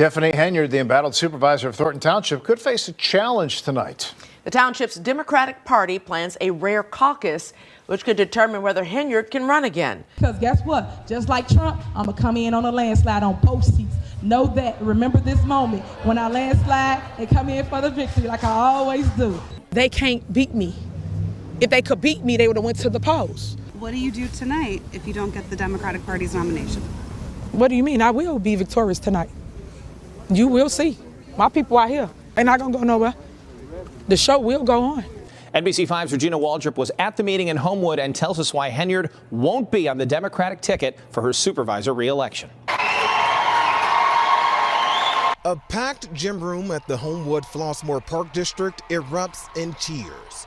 Tiffany Henyard, the embattled supervisor of Thornton Township, could face a challenge tonight. The township's Democratic Party plans a rare caucus, which could determine whether Henyard can run again. Because guess what? Just like Trump, I'm going to come in on a landslide on both seats. Know that. Remember this moment. When I landslide, they come in for the victory like I always do. They can't beat me. If they could beat me, they would have went to the polls. What do you do tonight if you don't get the Democratic Party's nomination? What do you mean? I will be victorious tonight. You will see. My people out here. They're not going to go nowhere. The show will go on. NBC5's Regina Waldrop was at the meeting in Homewood and tells us why Henyard won't be on the Democratic ticket for her supervisor reelection. A packed gym room at the Homewood Flossmoor Park District erupts in cheers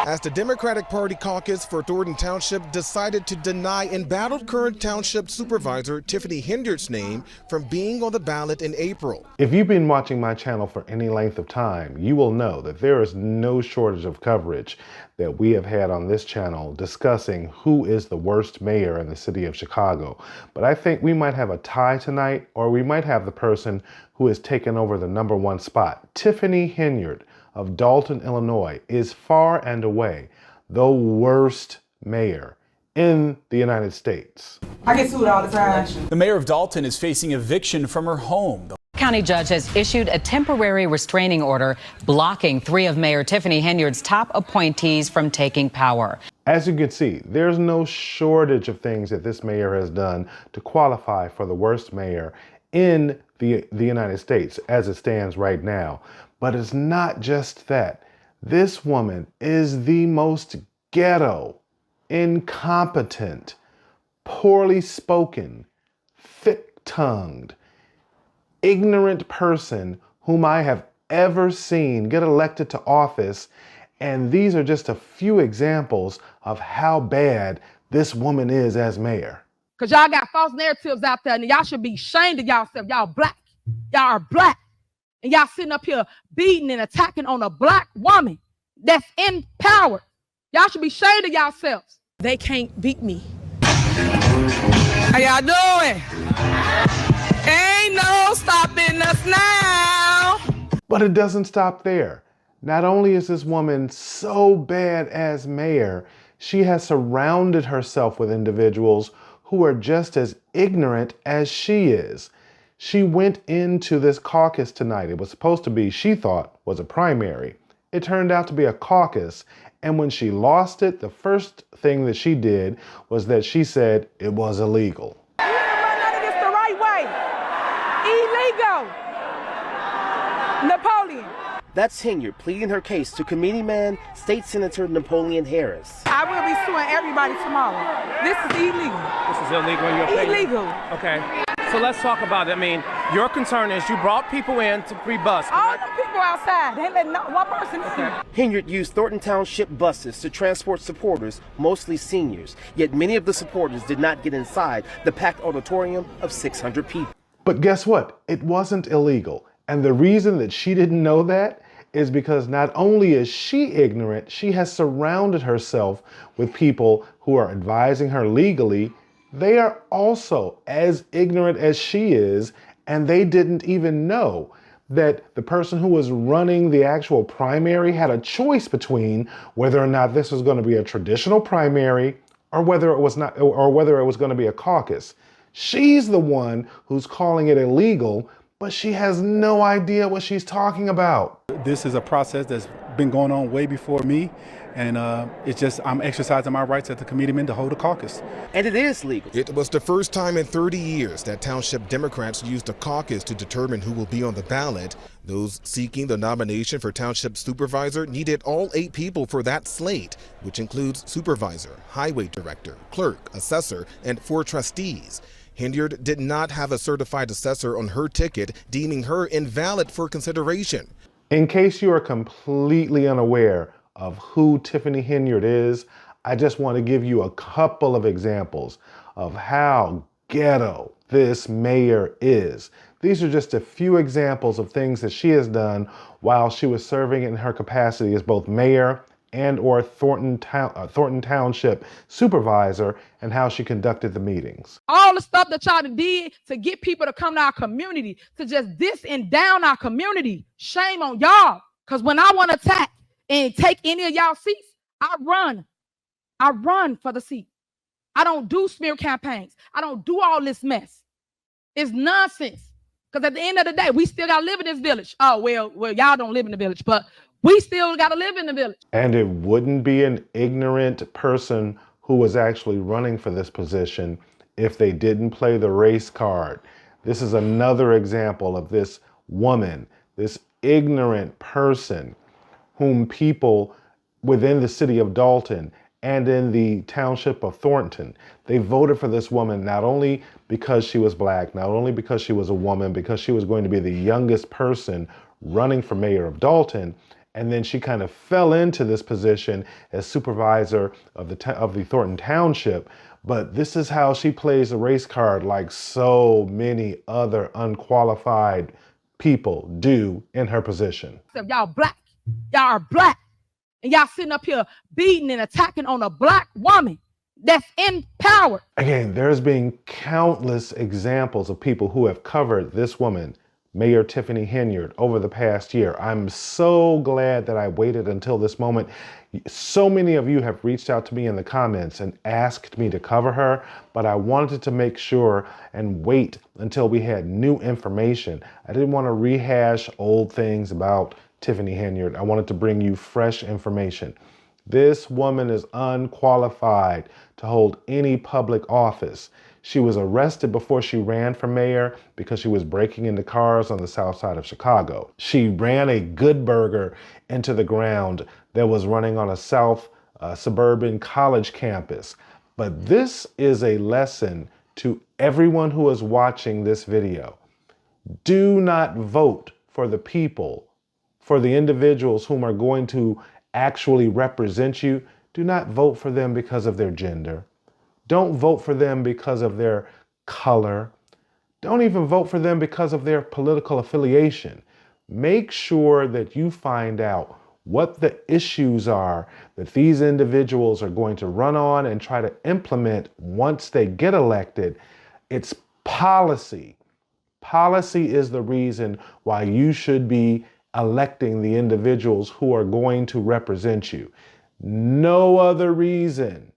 as the Democratic Party caucus for Thornton Township decided to deny embattled current Township Supervisor Tiffany Henyard's name from being on the ballot in April. If you've been watching my channel for any length of time, you will know that there is no shortage of coverage that we have had on this channel discussing who is the worst mayor in the city of Chicago. But I think we might have a tie tonight, or we might have the person who has taken over the #1 spot. Tiffany Henyard of Dolton, Illinois, is far and away the worst mayor in the United States. I get sued all the time. The mayor of Dolton is facing eviction from her home. The county judge has issued a temporary restraining order blocking 3 of Mayor Tiffany Henyard's top appointees from taking power. As you can see, there's no shortage of things that this mayor has done to qualify for the worst mayor in the United States as it stands right now. But it's not just that. This woman is the most ghetto, incompetent, poorly spoken, thick-tongued, ignorant person whom I have ever seen get elected to office. And these are just a few examples of how bad this woman is as mayor. Because y'all got false narratives out there, and y'all should be ashamed of yourself. Y'all black. Y'all are black. And y'all sitting up here beating and attacking on a black woman that's in power. Y'all should be ashamed of yourselves. They can't beat me. How y'all doing? Ain't no stopping us now. But it doesn't stop there. Not only is this woman so bad as mayor, she has surrounded herself with individuals who are just as ignorant as she is. She went into this caucus tonight. It was supposed to be, she thought, was a primary. It turned out to be a caucus. And when she lost it, the first thing that she did was that she said it was illegal. You didn't run none of this the right way. Illegal. Napoleon. That's Henyard pleading her case to committee man, State Senator Napoleon Harris. I will be suing everybody tomorrow. This is illegal. This is illegal in your opinion? Illegal. Okay. So let's talk about it. I mean, your concern is you brought people in to pre-bus. All the people outside. They let no one person in. Henyard used Thornton Township buses to transport supporters, mostly seniors. Yet many of the supporters did not get inside the packed auditorium of 600 people. But guess what? It wasn't illegal. And the reason that she didn't know that is because not only is she ignorant, she has surrounded herself with people who are advising her legally. They are also as ignorant as she is, and they didn't even know that the person who was running the actual primary had a choice between whether or not this was going to be a traditional primary or whether it was not, or whether it was going to be a caucus. She's the one who's calling it illegal, but she has no idea what she's talking about. This is a process that's been going on way before me, and it's just I'm exercising my rights as the committeeman to hold a caucus. And it is legal. It was the first time in 30 years that Township Democrats used a caucus to determine who will be on the ballot. Those seeking the nomination for Township Supervisor needed all 8 people for that slate, which includes Supervisor, Highway Director, Clerk, Assessor, and 4 trustees. Henyard did not have a certified assessor on her ticket, deeming her invalid for consideration. In case you are completely unaware of who Tiffany Henyard is, I just want to give you a couple of examples of how ghetto this mayor is. These are just a few examples of things that she has done while she was serving in her capacity as both mayor and or Thornton Township Supervisor and how she conducted the meetings. All the stuff that y'all did to get people to come to our community, to just diss and down our community. Shame on y'all. Because when I want to attack and take any of y'all seats, I run for the seat. I don't do smear campaigns. I don't do all this mess. It's nonsense. Because at the end of the day, we still got to live in this village. Oh, well, y'all don't live in the village, but we still got to live in the village. And it wouldn't be an ignorant person who was actually running for this position if they didn't play the race card. This is another example of this woman, this ignorant person whom people within the city of Dolton and in the township of Thornton, they voted for this woman not only because she was black, not only because she was a woman, because she was going to be the youngest person running for mayor of Dolton, and then she kind of fell into this position as supervisor of the Thornton Township. But this is how she plays the race card like so many other unqualified people do in her position. Y'all black, y'all are black. And y'all sitting up here beating and attacking on a black woman that's in power. Again, there's been countless examples of people who have covered this woman, Mayor Tiffany Henyard, over the past year. I'm so glad that I waited until this moment. So many of you have reached out to me in the comments and asked me to cover her, but I wanted to make sure and wait until we had new information. I didn't want to rehash old things about Tiffany Henyard. I wanted to bring you fresh information. This woman is unqualified to hold any public office. She was arrested before she ran for mayor because she was breaking into cars on the south side of Chicago. She ran a Good Burger into the ground that was running on a south suburban college campus. But this is a lesson to everyone who is watching this video. Do not vote for the people, for the individuals whom are going to actually represent you. Do not vote for them because of their gender. Don't vote for them because of their color. Don't even vote for them because of their political affiliation. Make sure that you find out what the issues are that these individuals are going to run on and try to implement once they get elected. It's policy. Policy is the reason why you should be electing the individuals who are going to represent you. No other reason.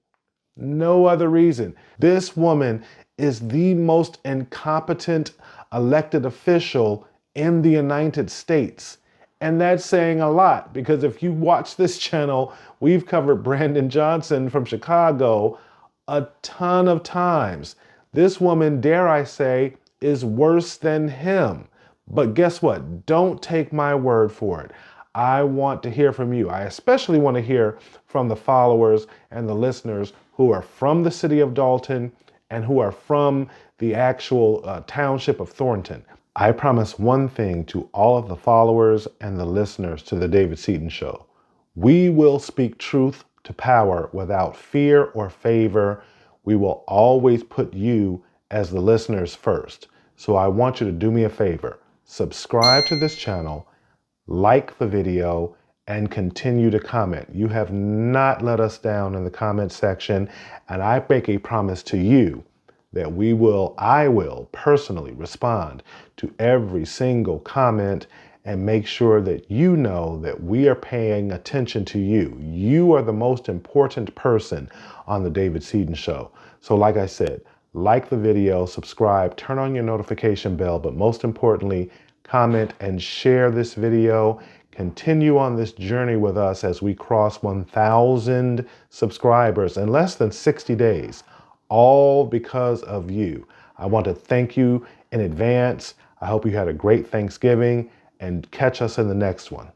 No other reason. This woman is the most incompetent elected official in the United States. And that's saying a lot, because if you watch this channel, we've covered Brandon Johnson from Chicago a ton of times. This woman, dare I say, is worse than him. But guess what? Don't take my word for it. I want to hear from you. I especially want to hear from the followers and the listeners who are from the city of Dolton and who are from the actual township of Thornton. I promise one thing to all of the followers and the listeners to The David Seaton Show. We will speak truth to power without fear or favor. We will always put you as the listeners first. So I want you to do me a favor. Subscribe to this channel, like the video, and continue to comment. You have not let us down in the comment section, and I make a promise to you that I will personally respond to every single comment and make sure that you know that we are paying attention to you. You are the most important person on The David Seaton Show. So like I said, like the video, subscribe, turn on your notification bell, but most importantly, comment and share this video. Continue on this journey with us as we cross 1,000 subscribers in less than 60 days, all because of you. I want to thank you in advance. I hope you had a great Thanksgiving, and catch us in the next one.